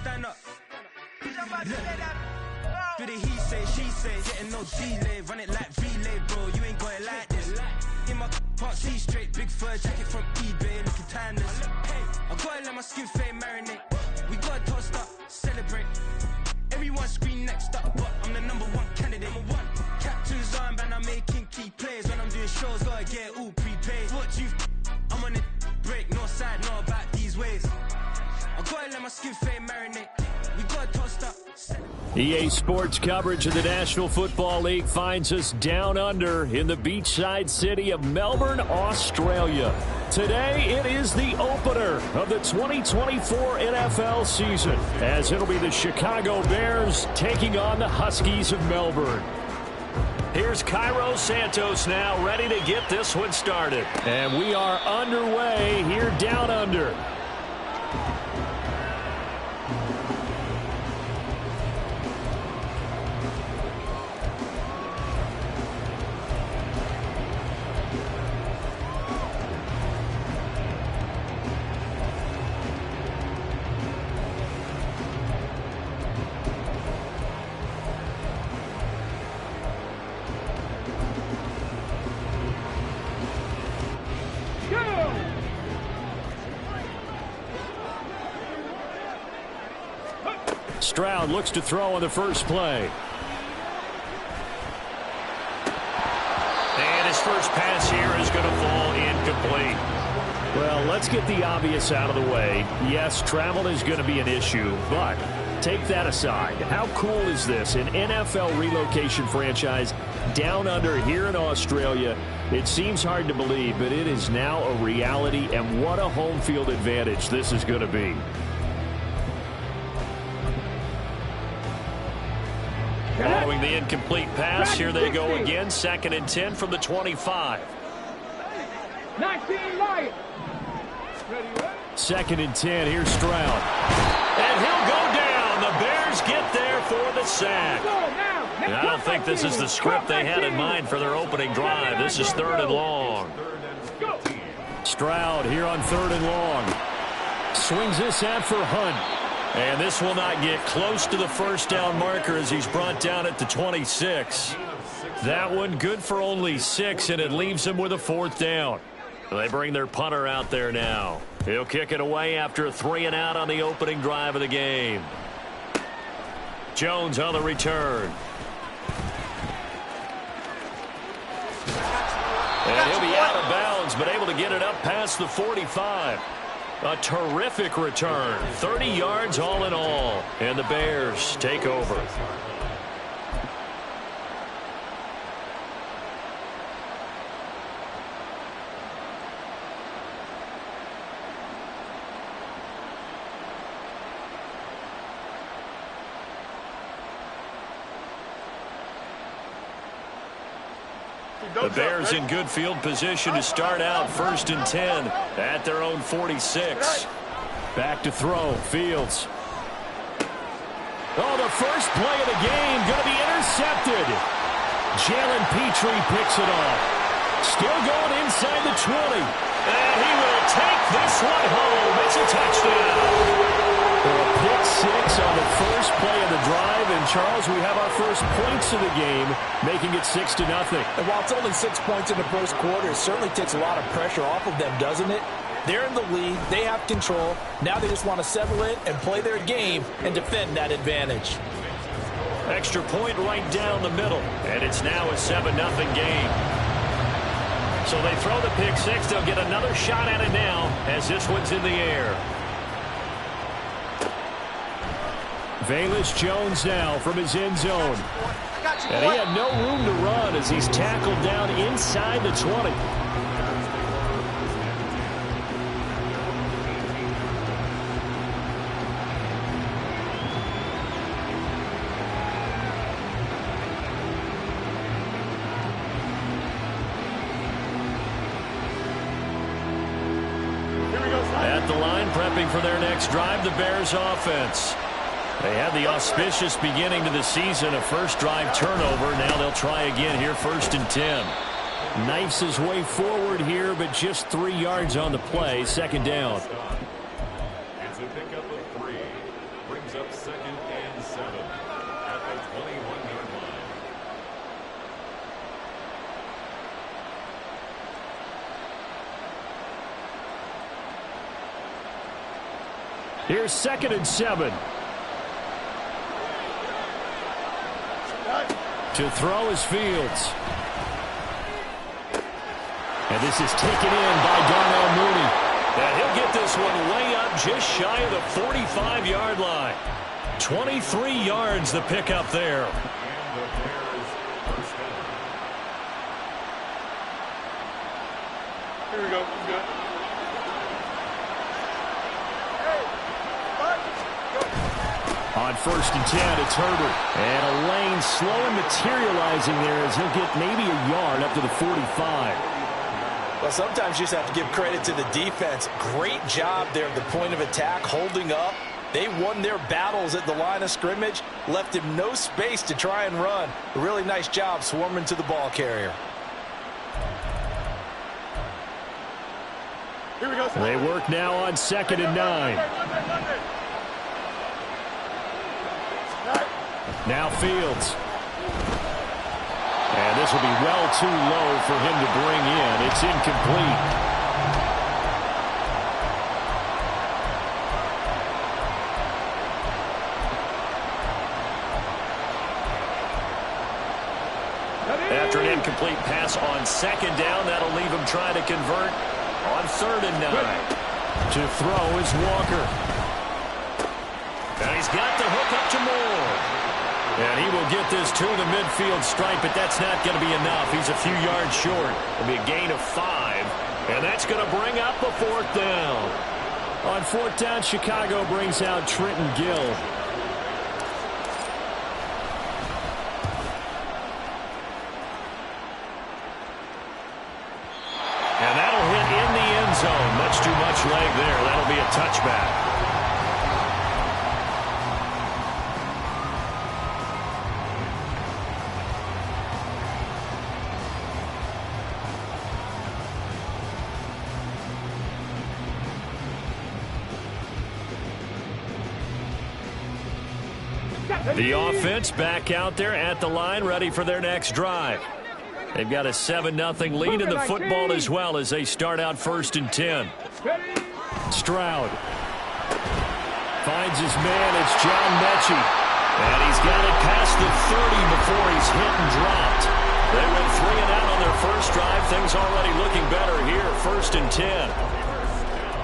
Stand up. Do the he say, she say, getting no delay, run it like relay, bro. You ain't got it like this. In my part, see straight, big fur jacket from eBay, looking timeless. I gotta let my skin fade marinate. We gotta toast up, celebrate. Everyone scream next up, but I'm the number one candidate. Captain's armband, I'm making key plays. When I'm doing shows, gotta get it all prepaid. Fortune, I'm on it, break, no side, know about these ways. I gotta let my skin fade marinate. We gotta toast up. EA Sports coverage of the National Football League finds us down under in the beachside city of Melbourne, Australia. Today, it is the opener of the 2024 NFL season, as it'll be the Chicago Bears taking on the Huskies of Melbourne. Here's Cairo Santos now, ready to get this one started. And we are underway here down under. Stroud looks to throw on the first play. And his first pass here is going to fall incomplete. Well, let's get the obvious out of the way. Yes, travel is going to be an issue, but take that aside. How cool is this? An NFL relocation franchise down under here in Australia. It seems hard to believe, but it is now a reality, and what a home field advantage this is going to be. Following the incomplete pass, here they go again. 2nd and 10 from the 25. 2nd and 10, here's Stroud. And he'll go down. The Bears get there for the sack. And I don't think this is the script they had in mind for their opening drive. This is 3rd and long. Stroud here on 3rd and long. Swings this out for Hunt. And this will not get close to the first down marker as he's brought down at the 26. That one good for only 6, and it leaves him with a 4th down. They bring their punter out there now. He'll kick it away after a 3 and out on the opening drive of the game. Jones on the return. And he'll be out of bounds, but able to get it up past the 45. A terrific return. 30 yards all in all. And the Bears take over. The Bears in good field position to start out 1st and 10 at their own 46. Back to throw. Fields. Oh, the first play of the game going to be intercepted. Jalen Petrie picks it off. Still going inside the 20. And he will take this one home. It's a touchdown. A pick six on the first play of the drive. And, Charles, we have our first points of the game, making it 6-0. And while it's only 6 points in the first quarter, it certainly takes a lot of pressure off of them, doesn't it? They're in the lead. They have control. Now they just want to settle in and play their game and defend that advantage. Extra point right down the middle. And it's now a 7-0 game. So they throw the pick six. They'll get another shot at it now as this one's in the air. Velus Jones now from his end zone. And he had no room to run as he's tackled down inside the 20. At the line, prepping for their next drive, the Bears offense. They had the auspicious beginning to the season, a first drive turnover. Now they'll try again here, 1st and 10. Knifes his way forward here, but just 3 yards on the play, 2nd down. It's a pickup of 3. Brings up 2nd and 7 at the 21-yard line. Here's 2nd and 7. To throw is Fields. And this is taken in by Darnell Mooney. And he'll get this one way up just shy of the 45-yard line. 23 yards the pickup there. And the Bears first down. Here we go. Good. On 1st and 10, it's Herbert. And a lane slow and materializing there as he'll get maybe a yard up to the 45. Well, sometimes you just have to give credit to the defense. Great job there at the point of attack, holding up. They won their battles at the line of scrimmage, left him no space to try and run. A really nice job swarming to the ball carrier. Here we go. They work now on 2nd and 9. Now Fields. And this will be well too low for him to bring in. It's incomplete. After an incomplete pass on 2nd down, that'll leave him trying to convert on 3rd and 9. To throw is Walker. And he's got the hook up to Moore. And he will get this to the midfield stripe, but that's not going to be enough. He's a few yards short. It'll be a gain of 5. And that's going to bring up a 4th down. On 4th down, Chicago brings out Trenton Gill. And that'll hit in the end zone. Much too much leg there. That'll be a touchback. The offense back out there at the line, ready for their next drive. They've got a 7-0 lead in the football as well as they start out 1st and 10. Stroud finds his man. It's John Mechie. And he's got it past the 30 before he's hit and dropped. They went 3 and out on their first drive. Things already looking better here, 1st and 10.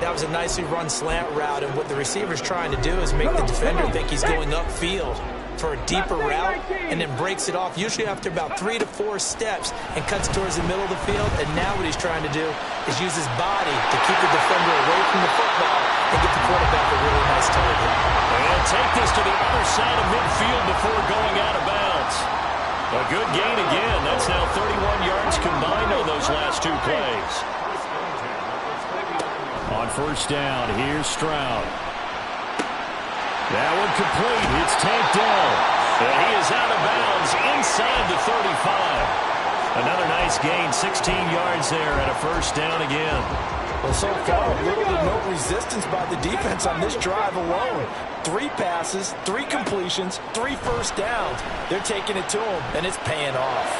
That was a nicely run slant route, and what the receiver's trying to do is make the defender think he's going upfield for a deeper route and then breaks it off, usually after about 3 to 4 steps, and cuts towards the middle of the field. And now what he's trying to do is use his body to keep the defender away from the football and get the quarterback a really nice target. And take this to the other side of midfield before going out of bounds. A good gain again. That's now 31 yards combined on those last two plays. On first down, here's Stroud. That one complete. It's tanked down. And he is out of bounds inside the 35. Another nice gain, 16 yards there and a first down again. Well, so far, little to no resistance by the defense on this drive alone. 3 passes, 3 completions, 3 first downs. They're taking it to him, and it's paying off.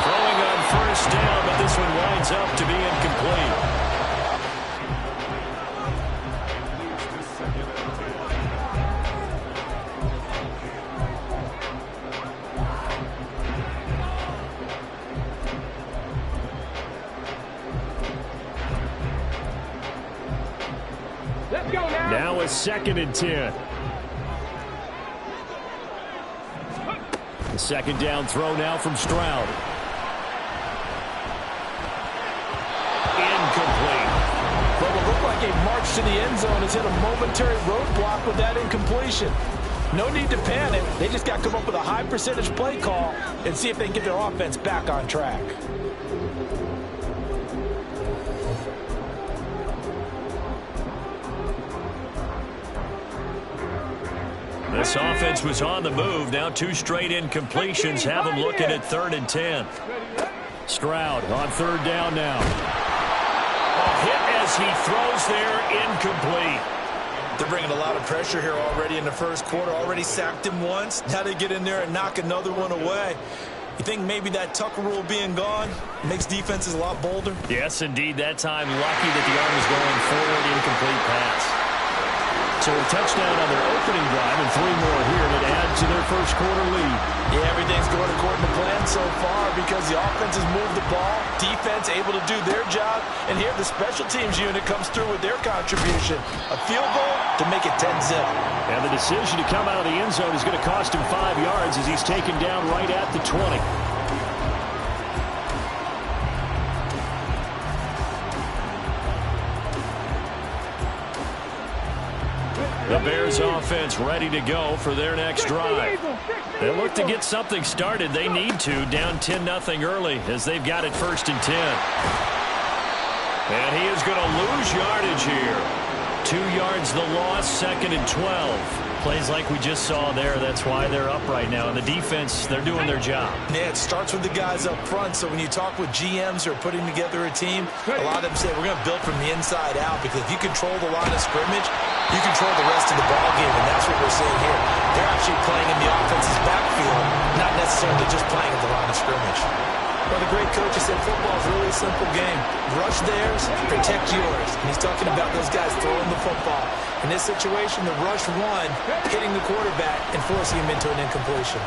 Throwing on first down, but this one winds up to be incomplete. Now a 2nd and 10. The second down throw now from Stroud. Incomplete. But what looked like a march to the end zone has hit a momentary roadblock with that incompletion. No need to panic. They just got to come up with a high percentage play call and see if they can get their offense back on track. This offense was on the move. Now 2 straight incompletions have them looking at 3rd and 10. Stroud on 3rd down now. A hit as he throws there, incomplete. They're bringing a lot of pressure here already in the first quarter. Already sacked him once. Now they get in there and knock another one away. You think maybe that Tucker rule being gone makes defenses a lot bolder? Yes, indeed. That time, lucky that the arm was going forward, incomplete pass. So a touchdown on their opening drive and 3 more here that add to their first quarter lead. Yeah, everything's going according to plan so far because the offense has moved the ball, defense able to do their job, and here the special teams unit comes through with their contribution. A field goal to make it 10-zip. And the decision to come out of the end zone is going to cost him 5 yards as he's taken down right at the 20. The Bears offense ready to go for their next drive. They look to get something started. They need to, down 10-0 early as they've got it 1st and 10. And he is going to lose yardage here. 2 yards the loss, 2nd and 12. Plays like we just saw there. That's why they're up right now. And the defense, they're doing their job. Yeah, it starts with the guys up front. So when you talk with GMs who are putting together a team, a lot of them say we're going to build from the inside out because if you control the line of scrimmage, you control the rest of the ball game, and that's what we're seeing here. They're actually playing in the offense's backfield, not necessarily just playing at the line of scrimmage. Well, the great coach has said football is really a simple game. Rush theirs, protect yours. And he's talking about those guys throwing the football. In this situation, the rush one, hitting the quarterback and forcing him into an incompletion.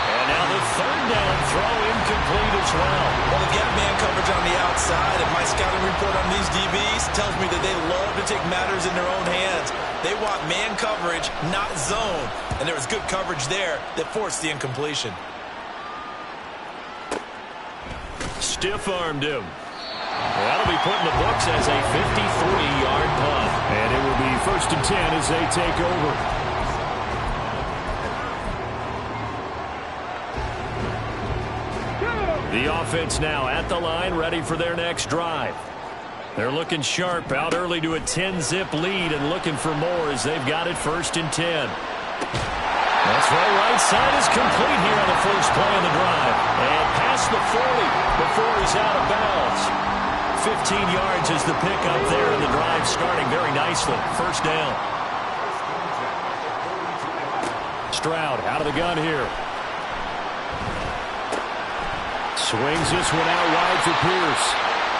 And now the 3rd down throw incomplete as well. Well, they've got man coverage on the outside, and my scouting report on these DBs tells me that they love to take matters in their own hands. They want man coverage, not zone. And there was good coverage there that forced the incompletion. Stiff-armed him. That'll be put in the books as a 53-yard punt. And it will be 1st and 10 as they take over. The offense now at the line, ready for their next drive. They're looking sharp, out early to a 10-zip lead and looking for more as they've got it 1st and 10. That's right side is complete here on the first play of the drive. And past the 40 before he's out of bounds. 15 yards is the pickup there, and the drive starting very nicely. 1st down. Stroud out of the gun here. Swings this one out wide for Pierce.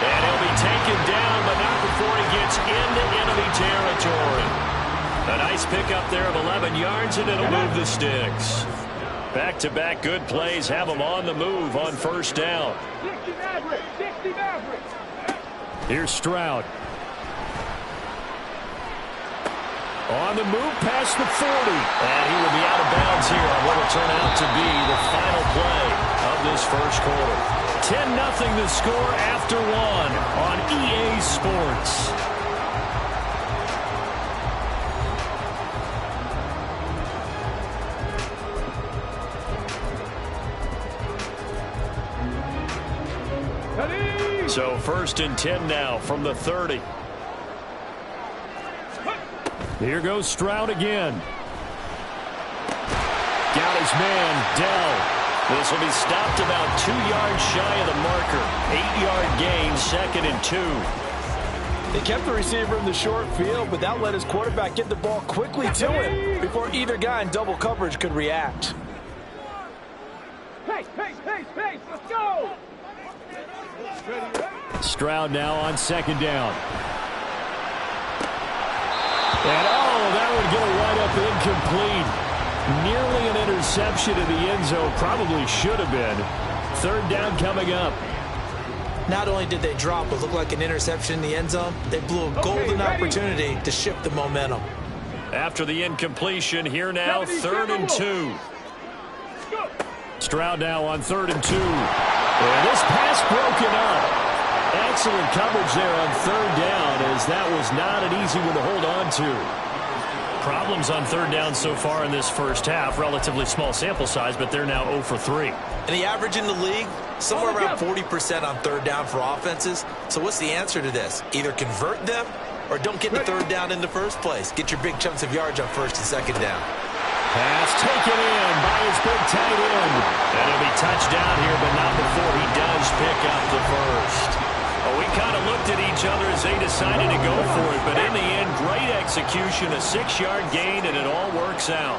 And he'll be taken down, but not before he gets into enemy territory. A nice pickup there of 11 yards, and it'll move the sticks. Back-to-back good plays have them on the move on 1st down. Here's Stroud. On the move past the 40. And he will be out of bounds here on what will turn out to be the final play of this first quarter. 10-0 the score after 1 on EA Sports. So 1st and 10 now from the 30. Here goes Stroud again. Got his man, Dell. This will be stopped about 2 yards shy of the marker. 8-yard gain, 2nd and 2. They kept the receiver in the short field, but that let his quarterback get the ball quickly to him before either guy in double coverage could react. Pace, let's go! Stroud now on 2nd down. And that would get a wide-up incomplete. Nearly an interception in the end zone. Probably should have been. 3rd down coming up. Not only did they drop what looked like an interception in the end zone, they blew a golden opportunity to shift the momentum. After the incompletion, here now, 3rd and 2. Stroud now on 3rd and 2. And this pass broken up. Excellent coverage there on 3rd down, as that was not an easy one to hold on to. Problems on 3rd down so far in this first half. Relatively small sample size, but they're now 0 for 3. And the average in the league, somewhere around 40% on 3rd down for offenses. So what's the answer to this? Either convert them or don't get the 3rd down in the first place. Get your big chunks of yards on 1st and 2nd down. Pass taken in by his big tight end. And he'll be touched down here, but not before he does pick up the first. Well, we kind of looked at each other as they decided to go for it, but in the end, great execution, a 6-yard gain, and it all works out.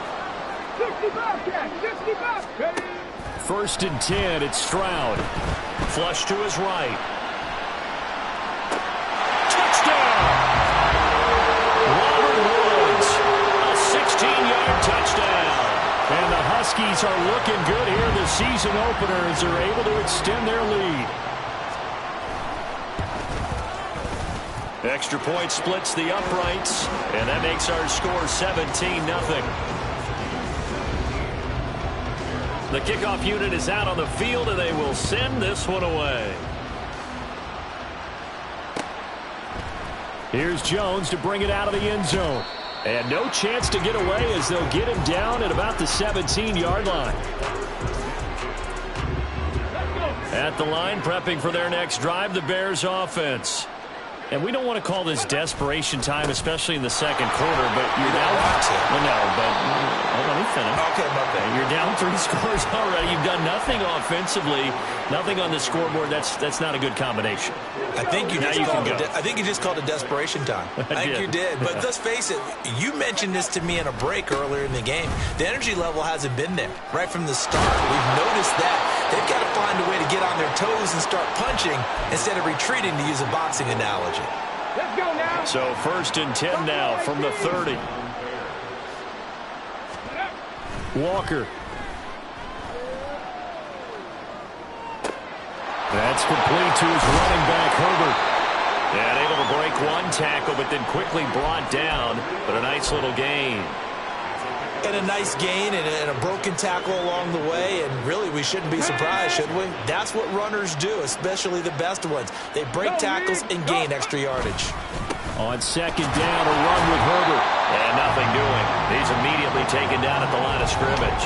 1st and 10, it's Stroud. Flush to his right. Touchdown! Robert Woods, a 16-yard touchdown. And the Huskies are looking good here in the season opener as they're able to extend their lead. Extra point splits the uprights, and that makes our score 17-0. The kickoff unit is out on the field, and they will send this one away. Here's Jones to bring it out of the end zone. And no chance to get away as they'll get him down at about the 17-yard line. At the line, prepping for their next drive, the Bears offense. And we don't want to call this desperation time, especially in the 2nd quarter, but you're down. Well, no, but let me finish. Okay, my bad. You're down 3 scores already. You've done nothing offensively, nothing on the scoreboard. That's not a good combination. I think you just called it desperation time. I think you did. But let's face it, you mentioned this to me in a break earlier in the game. The energy level hasn't been there right from the start. We've noticed that. They've got to find a way to get on their toes and start punching instead of retreating, to use a boxing analogy. Let's go now. So 1st and 10 now from the 30. Walker. That's complete to his running back, Herbert. And able to break one tackle, but then quickly brought down. But a nice little gain. And a nice gain and a broken tackle along the way. And really, we shouldn't be surprised, should we? That's what runners do, especially the best ones. They break tackles and gain extra yardage. On 2nd down, a run with Herbert. And nothing doing. He's immediately taken down at the line of scrimmage.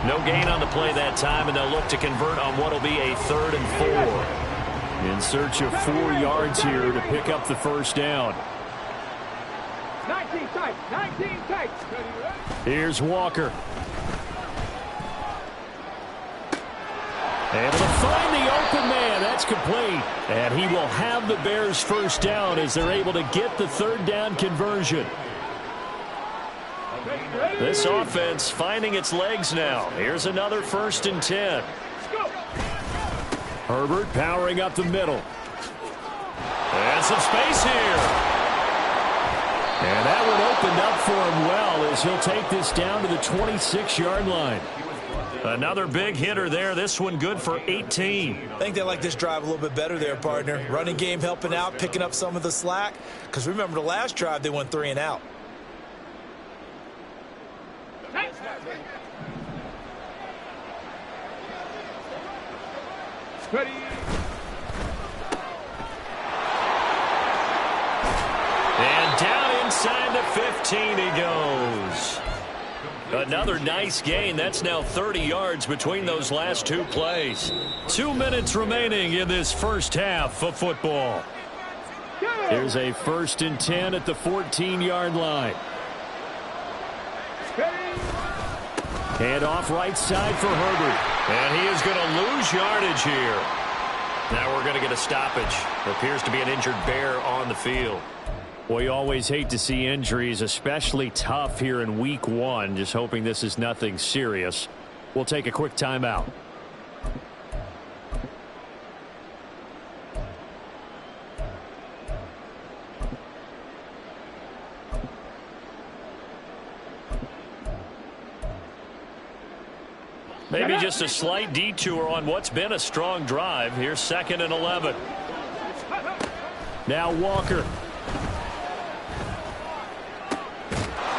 No gain on the play that time, and they'll look to convert on what will be a 3rd and 4. In search of 4 yards here to pick up the 1st down. 19 tight. Here's Walker. Able to find the open man. That's complete. And he will have the Bears' 1st down as they're able to get the 3rd down conversion. This offense finding its legs now. Here's another 1st and 10. Herbert powering up the middle. And some space here. And that one opened up for him well as he'll take this down to the 26-yard line. Another big hitter there. This one good for 18. I think they like this drive a little bit better there, partner. Running game helping out, picking up some of the slack. Because remember, the last drive, they went 3 and out. Ready. And down inside the 15 he goes. Another nice gain. That's now 30 yards between those last two plays. 2 minutes remaining in this first half of football. Here's a 1st and 10 at the 14-yard line. Hand off right side for Herbert. And he is going to lose yardage here. Now we're going to get a stoppage. There appears to be an injured bear on the field. We always hate to see injuries, especially tough here in week 1. Just hoping this is nothing serious. We'll take a quick timeout. Maybe just a slight detour on what's been a strong drive. Here's 2nd and 11. Now Walker.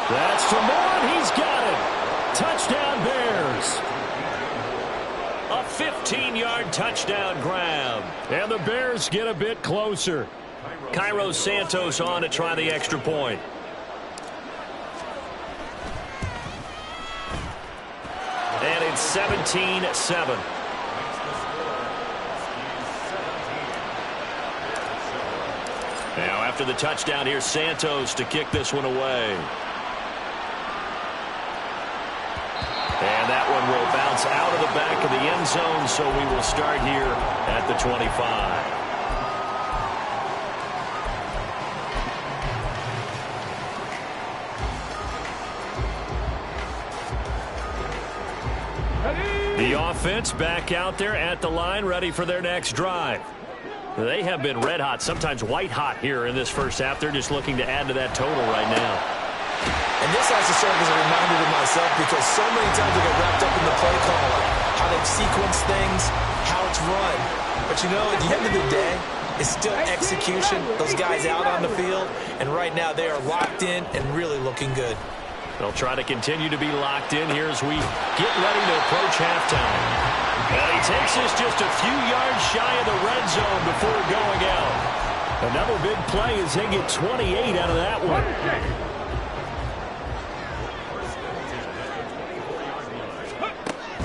That's to Moore. He's got it. Touchdown Bears. A 15-yard touchdown grab. And the Bears get a bit closer. Cairo Santos on to try the extra point. And it's 17-7. Now after the touchdown, here's Santos to kick this one away. And that one will bounce out of the back of the end zone, so we will start here at the 25. The offense back out there at the line, ready for their next drive. They have been red hot, sometimes white hot here in this first half. They're just looking to add to that total right now. And this has to serve as a reminder to myself, because so many times I get wrapped up in the play call, how they sequence things, how it's run. But you know, at the end of the day, it's still execution. Those guys out on the field, and right now they are locked in and really looking good. They'll try to continue to be locked in here as we get ready to approach halftime. And he takes us just a few yards shy of the red zone before going out. Another big play as they get 28 out of that one.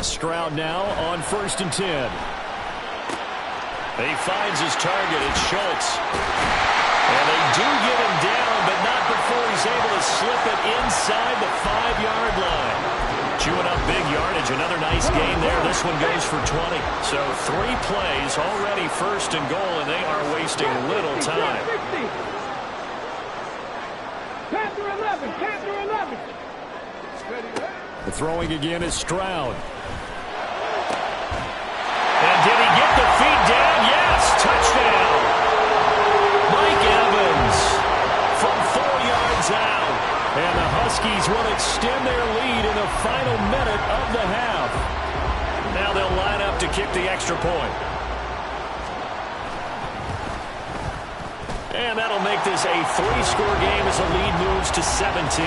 Stroud now on 1st and 10. He finds his target. It's Schultz. And they do get him down, but not before he's able to slip it inside the 5-yard line. Chewing up big yardage. Another nice gain there. This one goes for 20. So 3 plays already 1st and goal, and they are wasting little time. Panther 11, Panther 11. The throwing again is Stroud. And did he get the feet down? Yes, touchdown. Mike Evans from 4 yards out. And the Huskies will extend their lead in the final minute of the half. Now they'll line up to kick the extra point. And that'll make this a 3-score game as the lead moves to 17.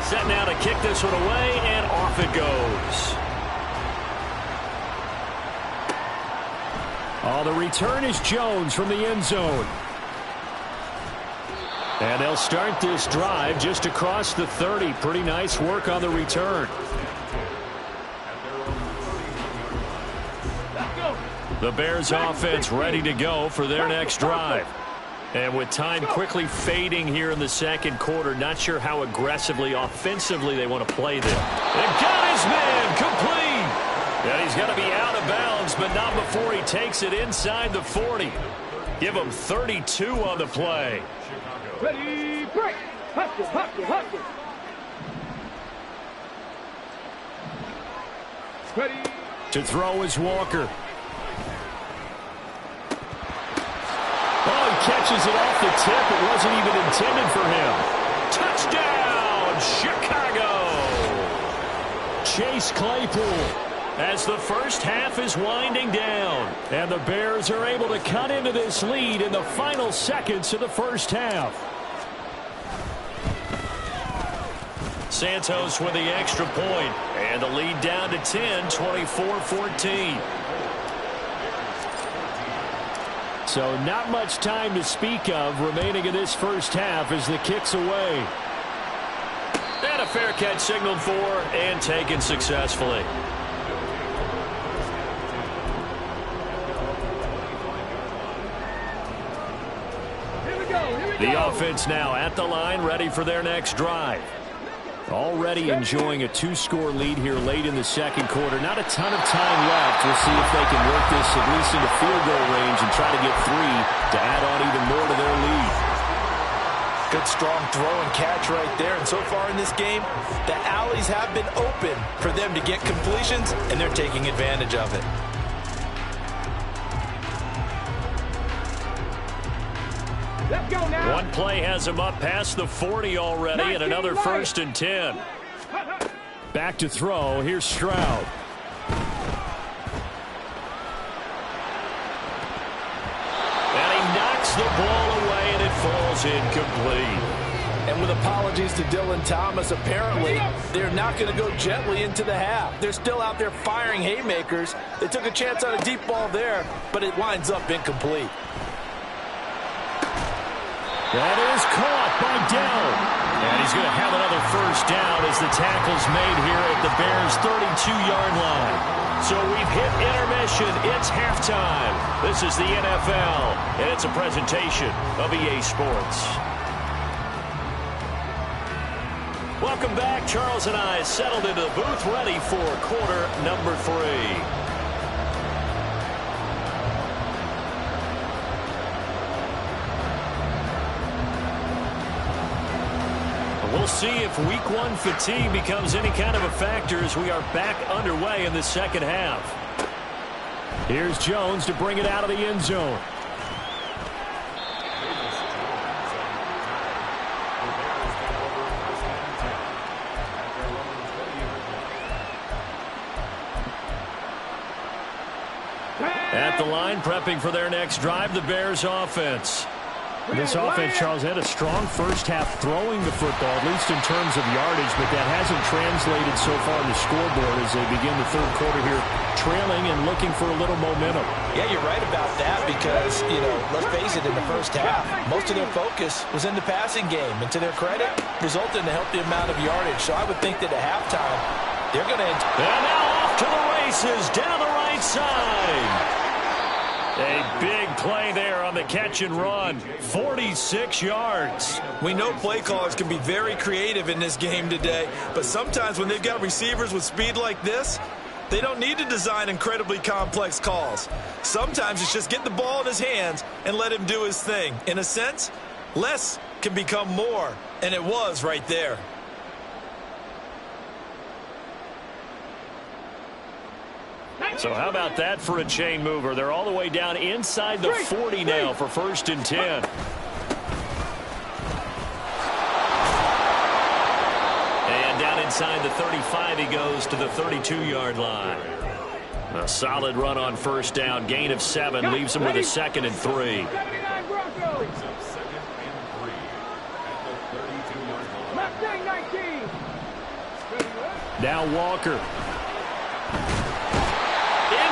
Set now to kick this one away, and off it goes. Oh, the return is Jones from the end zone. And they'll start this drive just across the 30. Pretty nice work on the return. The Bears offense ready to go for their next drive. And with time quickly fading here in the second quarter, not sure how aggressively, offensively they want to play this. And got his man complete. And he's going to be out of bounds, but not before he takes it inside the 40. Give him 32 on the play. Ready, break. Hustle, hustle, hustle. Ready. To throw is Walker. Oh, he catches it off the tip. It wasn't even intended for him. Touchdown, Chicago. Chase Claypool as the first half is winding down. And the Bears are able to cut into this lead in the final seconds of the first half. Santos with the extra point. And the lead down to 10, 24-14. So not much time to speak of remaining in this first half as the kick's away. And a fair catch signaled for and taken successfully. The offense now at the line, ready for their next drive. Already enjoying a 2-score lead here late in the second quarter. Not a ton of time left. We'll see if they can work this at least into field goal range and try to get 3 to add on even more to their lead. Good strong throw and catch right there. And so far in this game, the alleys have been open for them to get completions, and they're taking advantage of it. Let's go now. One play has him up past the 40 already, and another 1st and 10. Back to throw. Here's Stroud. And he knocks the ball away, and it falls incomplete. And with apologies to Dylan Thomas, apparently they're not going to go gently into the half. They're still out there firing haymakers. They took a chance on a deep ball there, but it winds up incomplete. That is caught by Dell. And he's going to have another 1st down as the tackle's made here at the Bears' 32-yard line. So we've hit intermission. It's halftime. This is the NFL, and it's a presentation of EA Sports. Welcome back. Charles and I settled into the booth, ready for quarter number 3. We'll see if week 1 fatigue becomes any kind of a factor as we are back underway in the second half. Here's Jones to bring it out of the end zone. At the line, prepping for their next drive, the Bears offense. This offense, Charles, had a strong first half throwing the football, at least in terms of yardage, but that hasn't translated so far on the scoreboard as they begin the third quarter here, trailing and looking for a little momentum. Yeah, you're right about that because, let's face it, in the first half, most of their focus was in the passing game. And to their credit, resulted in a healthy amount of yardage. So I would think that at halftime, they're going to... And now off to the races, down the right side. A big play there on the catch and run. 46 yards. We know play callers can be very creative in this game today, but sometimes when they've got receivers with speed like this, they don't need to design incredibly complex calls. Sometimes it's just get the ball in his hands and let him do his thing. In a sense, less can become more, and it was right there. So how about that for a chain mover? They're all the way down inside the 40 now for 1st and 10. And down inside the 35 he goes to the 32-yard line. A solid run on 1st down. Gain of 7 leaves him with a 2nd and 3. Now Walker.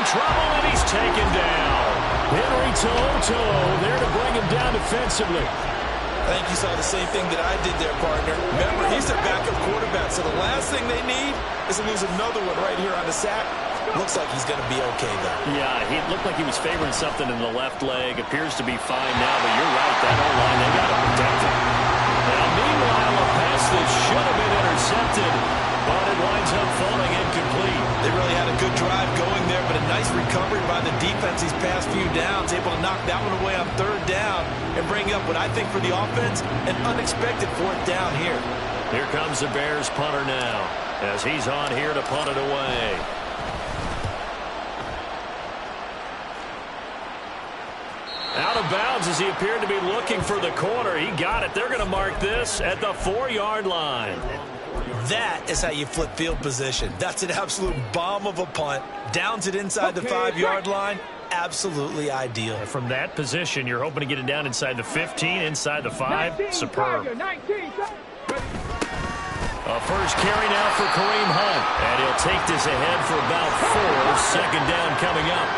Trouble, and he's taken down. Henry To'oTo'o there to bring him down defensively. I think you saw the same thing that I did there, partner. Remember, he's their backup quarterback, so the last thing they need is to lose another one right here on the sack. Looks like he's going to be okay, though. Yeah, he looked like he was favoring something in the left leg. Appears to be fine now, but you're right. That whole line, they got to protect him. Now, meanwhile, a pass that should have been intercepted, but it winds up falling incomplete. They really had a good drive going there, but a nice recovery by the defense these past few downs, able to knock that one away on 3rd down and bring up what I think for the offense, an unexpected 4th down here. Here comes the Bears punter now as he's on here to punt it away. Out of bounds as he appeared to be looking for the corner. He got it. They're going to mark this at the 4-yard line. That is how you flip field position. That's an absolute bomb of a punt. Downs it inside the 5-yard line. Absolutely ideal. From that position, you're hoping to get it down inside the 15, inside the 5. Superb. A first carry now for Kareem Hunt. And he'll take this ahead for about 4. 2nd down coming up.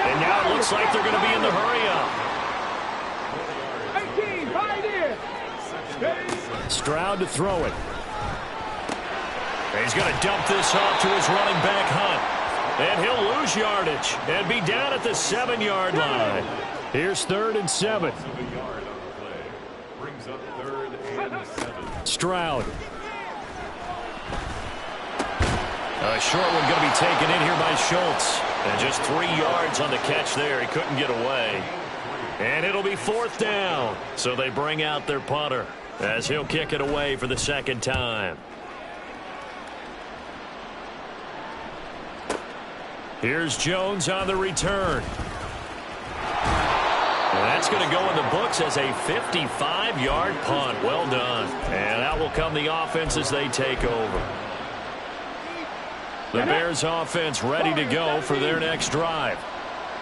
And now it looks like they're going to be in the hurry-up. 18, right here. Stroud to throw it. He's going to dump this off to his running back, Hunt. And he'll lose yardage and be down at the 7-yard line. Here's 3rd and 7. Brings up 3rd and 7. Stroud. A short one going to be taken in here by Schultz. And just 3 yards on the catch there. He couldn't get away. And it'll be 4th down. So they bring out their punter as he'll kick it away for the 2nd time. Here's Jones on the return. And that's going to go in the books as a 55-yard punt. Well done. And that will come the offense as they take over. The Bears offense ready to go for their next drive.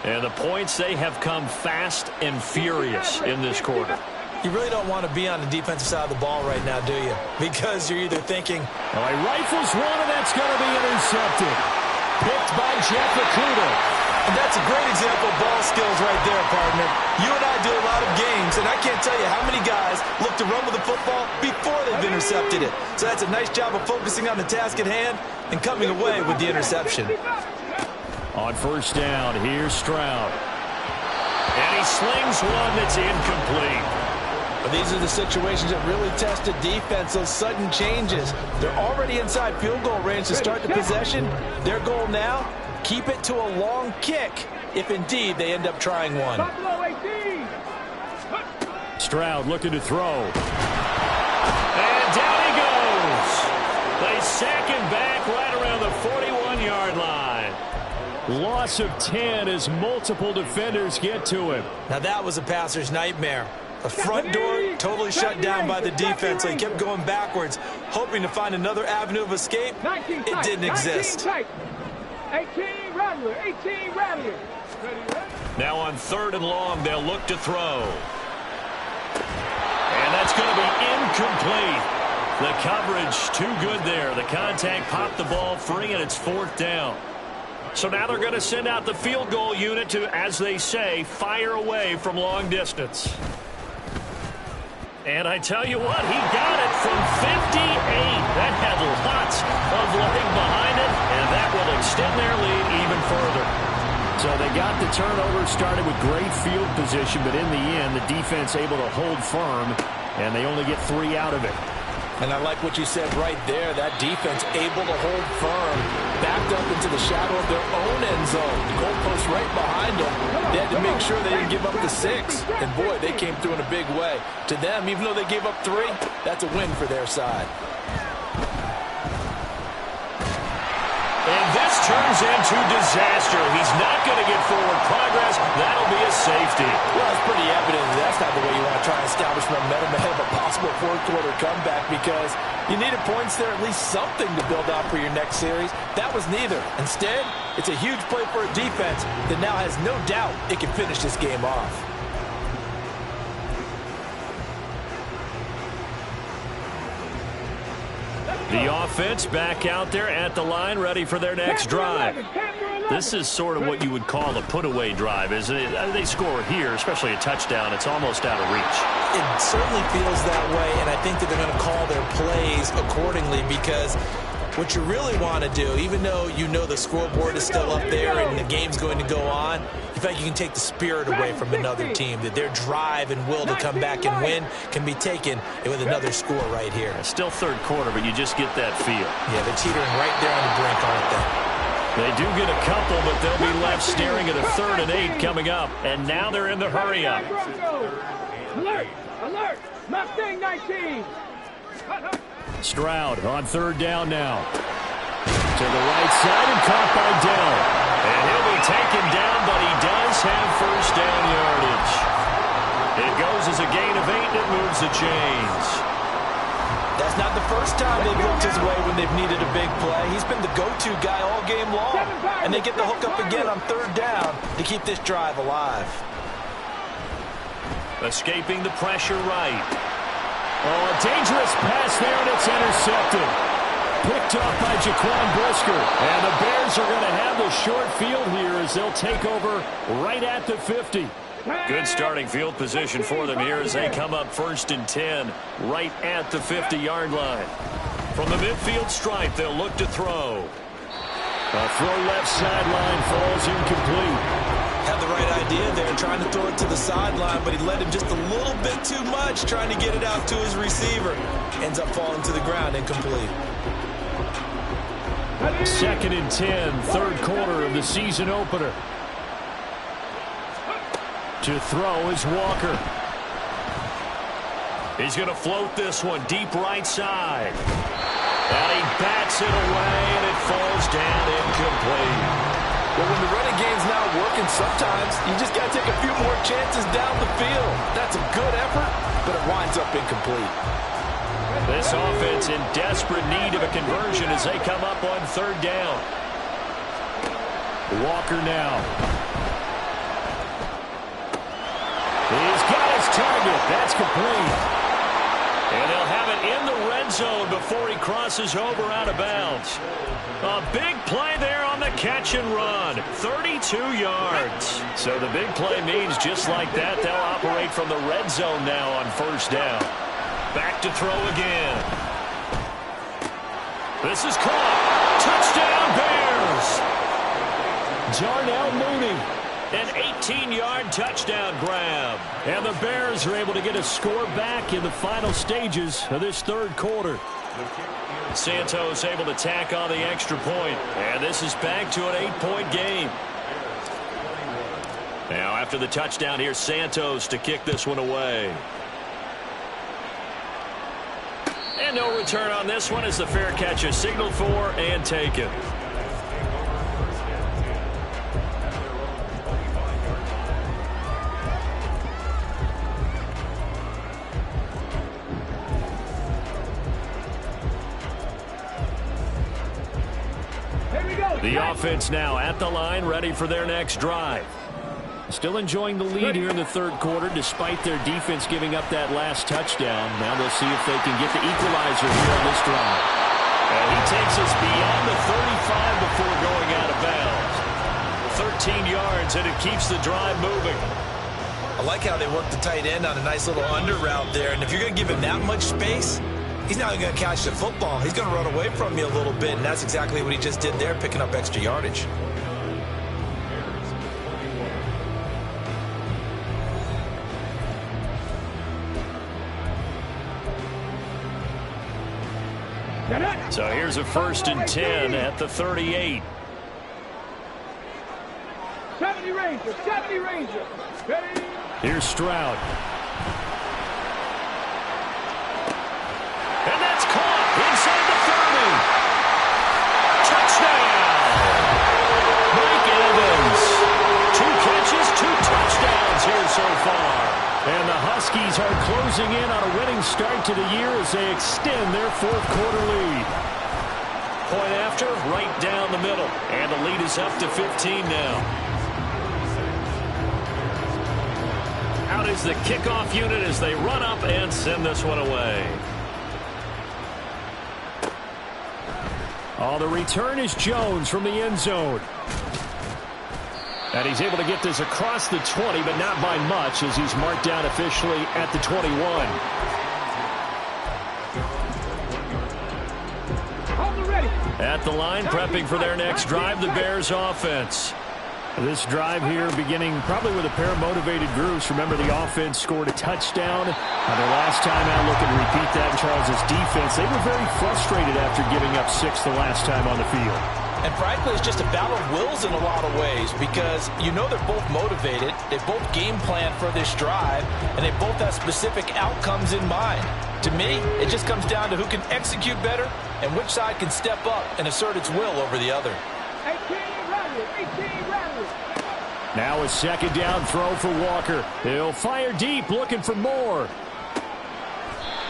And the points, they have come fast and furious in this quarter. You really don't want to be on the defensive side of the ball right now, do you? Because you're either thinking, oh, he rifles one, and that's going to be intercepted. Picked by Jeff Okudah. And that's a great example of ball skills right there, partner. You and I do a lot of games, and I can't tell you how many guys look to run with the football before they've intercepted it. So that's a nice job of focusing on the task at hand and coming away with the interception. On 1st down, here's Stroud. And he slings one that's incomplete. But these are the situations that really test a defense, those sudden changes. They're already inside field goal range to start the possession. Their goal now, keep it to a long kick if indeed they end up trying one. Stroud looking to throw. And down he goes. They sack him back right around the 41-yard line. Loss of 10 as multiple defenders get to him. Now that was a passer's nightmare. The front door totally shut down by the defense. So he kept going backwards, hoping to find another avenue of escape. It didn't exist. 18 Rattler, 18 Rattler. Now on 3rd and long, they'll look to throw. And that's going to be incomplete. The coverage too good there. The contact popped the ball free, and it's 4th down. So now they're going to send out the field goal unit to, as they say, fire away from long distance. And I tell you what, he got it from 58. That had lots of leg behind it, and that will extend their lead even further. So they got the turnover, started with great field position, but in the end, the defense able to hold firm, and they only get 3 out of it. And I like what you said right there. That defense able to hold firm, backed up into the shadow of their own end zone. The goalpost right behind them. They had to make sure they didn't give up the 6. And boy, they came through in a big way. To them, even though they gave up 3, that's a win for their side. And this turns into disaster. He's not going to get forward progress. That'll be a safety. Well, it's pretty evident that's not the way you want to try and establish momentum ahead of a possible 4th-quarter comeback, because you needed points there, at least something to build out for your next series. That was neither. Instead, it's a huge play for a defense that now has no doubt it can finish this game off. The offense back out there at the line, ready for their next drive. This is sort of what you would call a put-away drive, isn't it? They score here, especially a touchdown. It's almost out of reach. It certainly feels that way, and I think that they're going to call their plays accordingly, because what you really want to do, even though you know the scoreboard is still up there and the game's going to go on, in fact, you can take the spirit away from another team, that their drive and will to come back and win can be taken with another score right here. It's still 3rd quarter, but you just get that feel. Yeah, they're teetering right there on the brink, aren't they? They do get a couple, but they'll be left staring at a 3rd and 8 coming up. And now they're in the hurry-up. Alert! Alert! Mustang 19! Stroud on 3rd down now. To the right side and caught by Dell. And he'll be taken down, but he does have 1st down yardage. It goes as a gain of 8, and it moves the chains. That's not the first time they've looked his way when they've needed a big play. He's been the go-to guy all game long. And they get the hook up again on 3rd down to keep this drive alive. Escaping the pressure right. Oh, a dangerous pass there, and it's intercepted. picked off by Jaquan Brisker. And the Bears are going to have the short field here as they'll take over right at the 50. Good starting field position for them here as they come up 1st and 10 right at the 50-yard line. From the midfield stripe, they'll look to throw. A throw left sideline falls incomplete. Had the right idea there, trying to throw it to the sideline, but he led him just a little bit too much, trying to get it out to his receiver. Ends up falling to the ground, incomplete. 2nd and 10, third quarter of the season opener. To throw is Walker. He's going to float this one deep right side. And he bats it away, and it falls down incomplete. But when the running game's not working, sometimes you just got to take a few more chances down the field. That's a good effort, but it winds up incomplete. This offense in desperate need of a conversion as they come up on 3rd down. Walker now. He's got his target. That's complete. And they'll have it in the red zone before he crosses over out of bounds. A big play there on the catch and run. 32 yards. So the big play means just like that, they'll operate from the red zone now on 1st down. Back to throw again. This is caught. Touchdown Bears. Darnell Mooney. An 18-yard touchdown grab. And the Bears are able to get a score back in the final stages of this 3rd quarter. Santos able to tack on the extra point. And this is back to an 8-point game. Now after the touchdown, here's Santos to kick this one away. And no return on this one as the fair catch is signaled for and taken. The offense now at the line, ready for their next drive. Still enjoying the lead here in the 3rd quarter, despite their defense giving up that last touchdown. Now they'll see if they can get the equalizer here on this drive. And he takes us beyond the 35 before going out of bounds. 13 yards, and it keeps the drive moving. I like how they work the tight end on a nice little under route there. And if you're going to give him that much space, he's not going to catch the football. He's going to run away from you a little bit, and that's exactly what he just did there, picking up extra yardage. So here's a 1st and 10 at the 38. 70 Ranger, 70 Ranger. Ready? Here's Stroud. And that's caught inside the 30. Touchdown! Mike Evans. 2 catches, 2 touchdowns here so far. And the Huskies are closing in on a winning start to the year as they extend their 4th quarter lead. Point after, right down the middle. And the lead is up to 15 now. Out is the kickoff unit as they run up and send this one away. Oh, the return is Jones from the end zone. And he's able to get this across the 20, but not by much as he's marked down officially at the 21. At the line, prepping for their next drive, the Bears offense. This drive here beginning probably with a pair of motivated groups. Remember, the offense scored a touchdown. Their last time out, looking to repeat that in Charles's defense. They were very frustrated after giving up 6 the last time on the field. And frankly, it's just a battle of wills in a lot of ways because you know they're both motivated. They both game plan for this drive, and they both have specific outcomes in mind. To me, it just comes down to who can execute better and which side can step up and assert its will over the other. 18 Rattlers. Now a 2nd down throw for Walker. He'll fire deep, looking for more.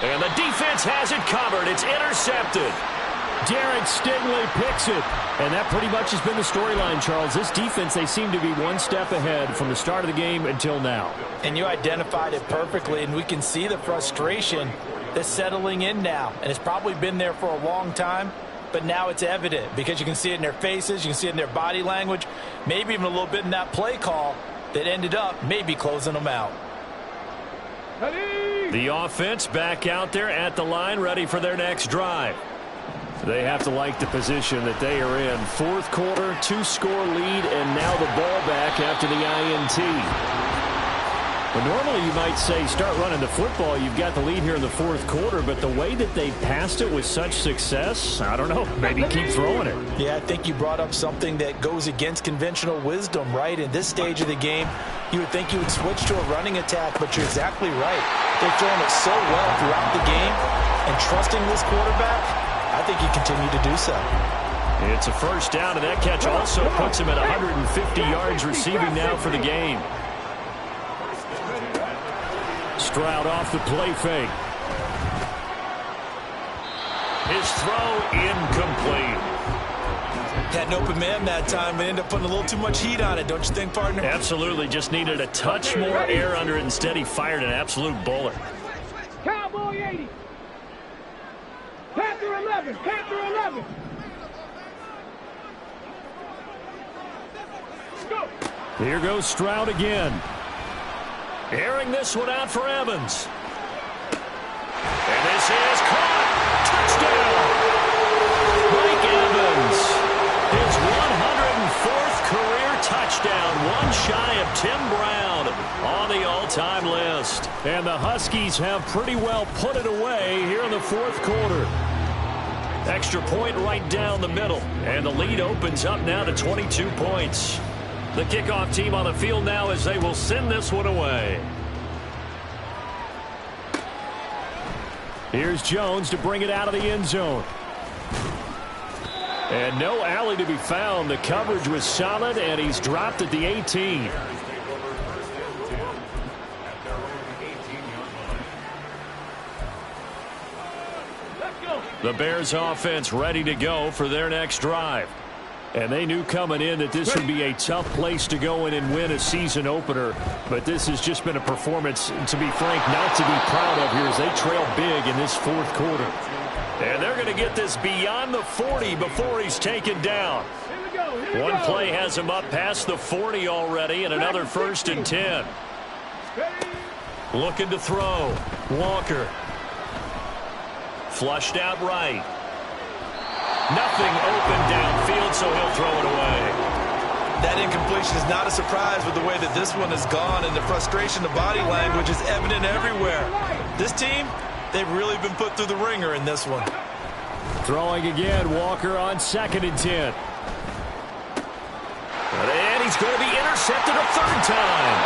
And the defense has it covered. It's intercepted. Derek Stingley picks it. And that pretty much has been the storyline, Charles. This defense, they seem to be one step ahead from the start of the game until now. And you identified it perfectly, and we can see the frustration that's settling in now. And it's probably been there for a long time. but now it's evident because you can see it in their faces, you can see it in their body language, maybe even a little bit in that play call that ended up maybe closing them out. The offense back out there at the line, ready for their next drive. They have to like the position that they are in. Fourth quarter, 2-score lead, and now the ball back after the INT. But normally you might say start running the football. You've got the lead here in the fourth quarter, but the way that they passed it with such success, I don't know, maybe keep throwing it. Yeah, I think you brought up something that goes against conventional wisdom, right? In this stage of the game, you would think you would switch to a running attack, but you're exactly right. They've thrown it so well throughout the game, and trusting this quarterback, I think you continue to do so. It's a first down, and that catch also puts him at 150 yards receiving now for the game. Stroud off the play fake. His throw incomplete. Had an open man that time, but ended up putting a little too much heat on it, don't you think, partner? Absolutely. Just needed a touch more air under it. Instead, he fired an absolute bullet. Cowboy 80. Panther 11. Panther 11. Go. Here goes Stroud again. Airing this one out for Evans. And this is caught. Touchdown. Mike Evans. His 104th career touchdown. One shy of Tim Brown on the all-time list. And the Huskies have pretty well put it away here in the fourth quarter. Extra point right down the middle. And the lead opens up now to 22 points. The kickoff team on the field now as they will send this one away. Here's Jones to bring it out of the end zone. And no alley to be found. The coverage was solid, and he's dropped at the 18. The Bears offense ready to go for their next drive. And they knew coming in that this would be a tough place to go in and win a season opener. But this has just been a performance, to be frank, not to be proud of here as they trail big in this fourth quarter. And they're going to get this beyond the 40 before he's taken down. One play has him up past the 40 already, and another 1st and 10. Looking to throw. Walker. Flushed out right. Nothing open downfield, so he'll throw it away. That incompletion is not a surprise with the way that this one has gone, and the frustration, the body language is evident everywhere. This team, they've really been put through the ringer in this one. Throwing again, Walker on 2nd and 10. And he's going to be intercepted a 3rd time.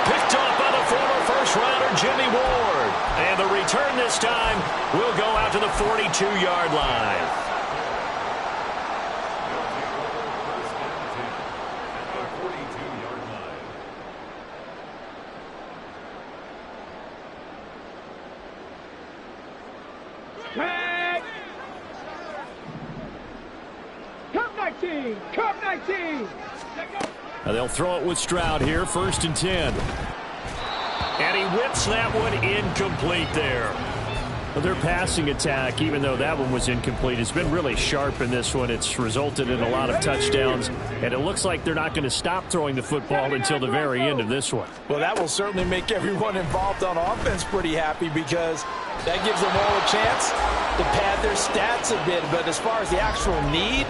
Picked off by the former first-rounder Jimmy Ward. And the return this time will go out to the 42-yard line. Cup 19. Now they'll throw it with Stroud here, 1st and 10. And he whips that one incomplete there. Well, their passing attack, even though that one was incomplete, has been really sharp in this one. It's resulted in a lot of touchdowns, and it looks like they're not going to stop throwing the football until the very end of this one. Well, that will certainly make everyone involved on offense pretty happy because that gives them all a chance to pad their stats a bit. But as far as the actual need,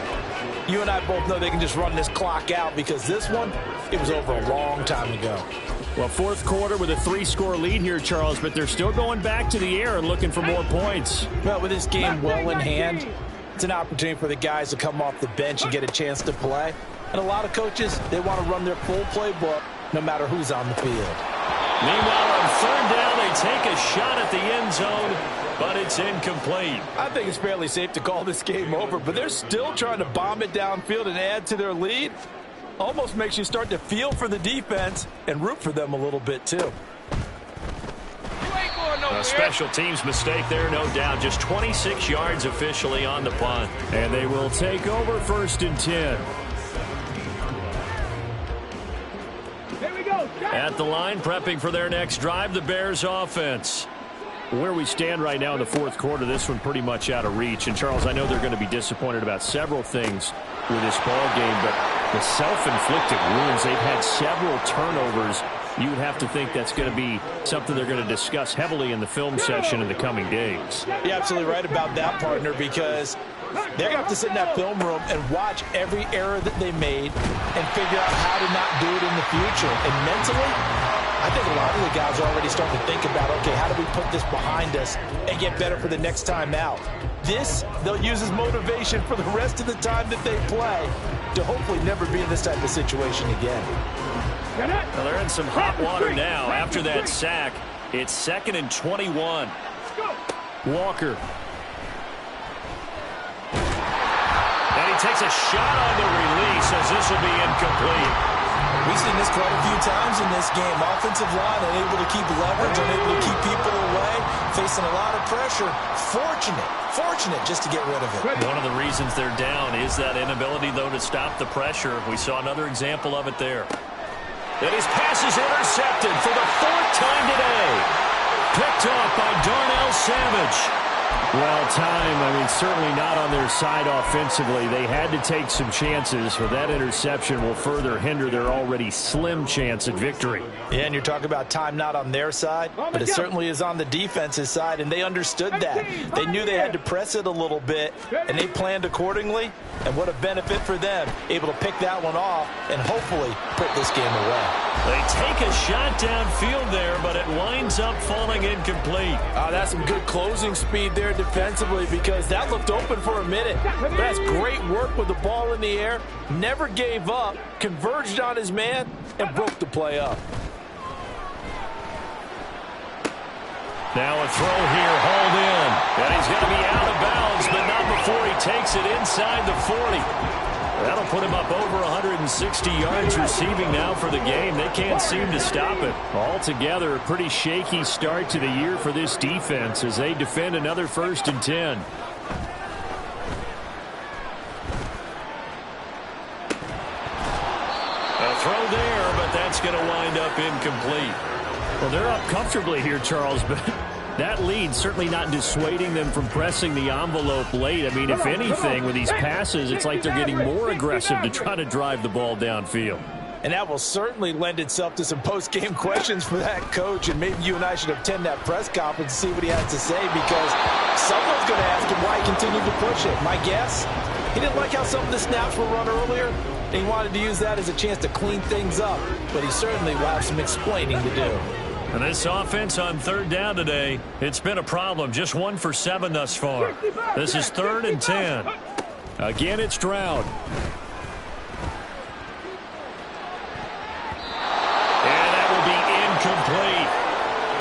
you and I both know they can just run this clock out because this one, it was over a long time ago. Well, fourth quarter with a 3-score lead here, Charles, but they're still going back to the air and looking for more points. Well, with this game well in hand, it's an opportunity for the guys to come off the bench and get a chance to play. And a lot of coaches, they want to run their full playbook no matter who's on the field. Meanwhile, on 3rd down, they take a shot at the end zone, but it's incomplete. I think it's fairly safe to call this game over, but they're still trying to bomb it downfield and add to their lead. Almost makes you start to feel for the defense and root for them a little bit, too. A special teams mistake there, no doubt. Just 26 yards officially on the punt. And they will take over 1st and 10. Here we go. At the line, prepping for their next drive, the Bears offense. Where we stand right now in the fourth quarter, this one pretty much out of reach. And, Charles, I know they're going to be disappointed about several things with this ball game, but the self-inflicted wounds, they've had several turnovers. You would have to think that's going to be something they're going to discuss heavily in the film session in the coming days. You're absolutely right about that, partner, because they're going to have to sit in that film room and watch every error that they made and figure out how to not do it in the future. And mentally, I think a lot of the guys are already starting to think about, okay, how do we put this behind us and get better for the next time out? This, they'll use as motivation for the rest of the time that they play to hopefully never be in this type of situation again. Well, they're in some hot water now after that sack. It's 2nd and 21. Walker. And he takes a shot on the release as this will be incomplete. We've seen this quite a few times in this game. Offensive line unable to keep leverage, unable to keep people away, facing a lot of pressure. Fortunate just to get rid of it. One of the reasons they're down is that inability, though, to stop the pressure. We saw another example of it there. And his pass is intercepted for the 4th time today. Picked off by Darnell Savage. Well, time, certainly not on their side offensively. They had to take some chances, for that interception will further hinder their already slim chance at victory. Yeah, and you're talking about time not on their side, but it certainly is on the defense's side, and they understood that. They knew they had to press it a little bit, and they planned accordingly, and what a benefit for them, able to pick that one off and hopefully put this game away. They take a shot downfield there, but it winds up falling incomplete. That's some good closing speed there defensively, because that looked open for a minute. But that's great work with the ball in the air. Never gave up, converged on his man, and broke the play up. Now a throw here, hauled in. And he's going to be out of bounds, but not before he takes it inside the 40. That'll put him up over 160 yards receiving now for the game. They can't seem to stop it. Altogether, a pretty shaky start to the year for this defense as they defend another 1st and 10. A throw there, but that's going to wind up incomplete. Well, they're up comfortably here, Charles, but that lead certainly not dissuading them from pressing the envelope late. If anything, with these passes, it's like they're getting more aggressive to try to drive the ball downfield. And that will certainly lend itself to some post-game questions for that coach, and maybe you and I should attend that press conference and see what he has to say, because someone's going to ask him why he continued to push it. My guess, he didn't like how some of the snaps were run earlier, and he wanted to use that as a chance to clean things up, but he certainly will have some explaining to do. And this offense on 3rd down today, it's been a problem. Just 1 for 7 thus far. This is 3rd and 10. Again, it's Stroud. And that will be incomplete.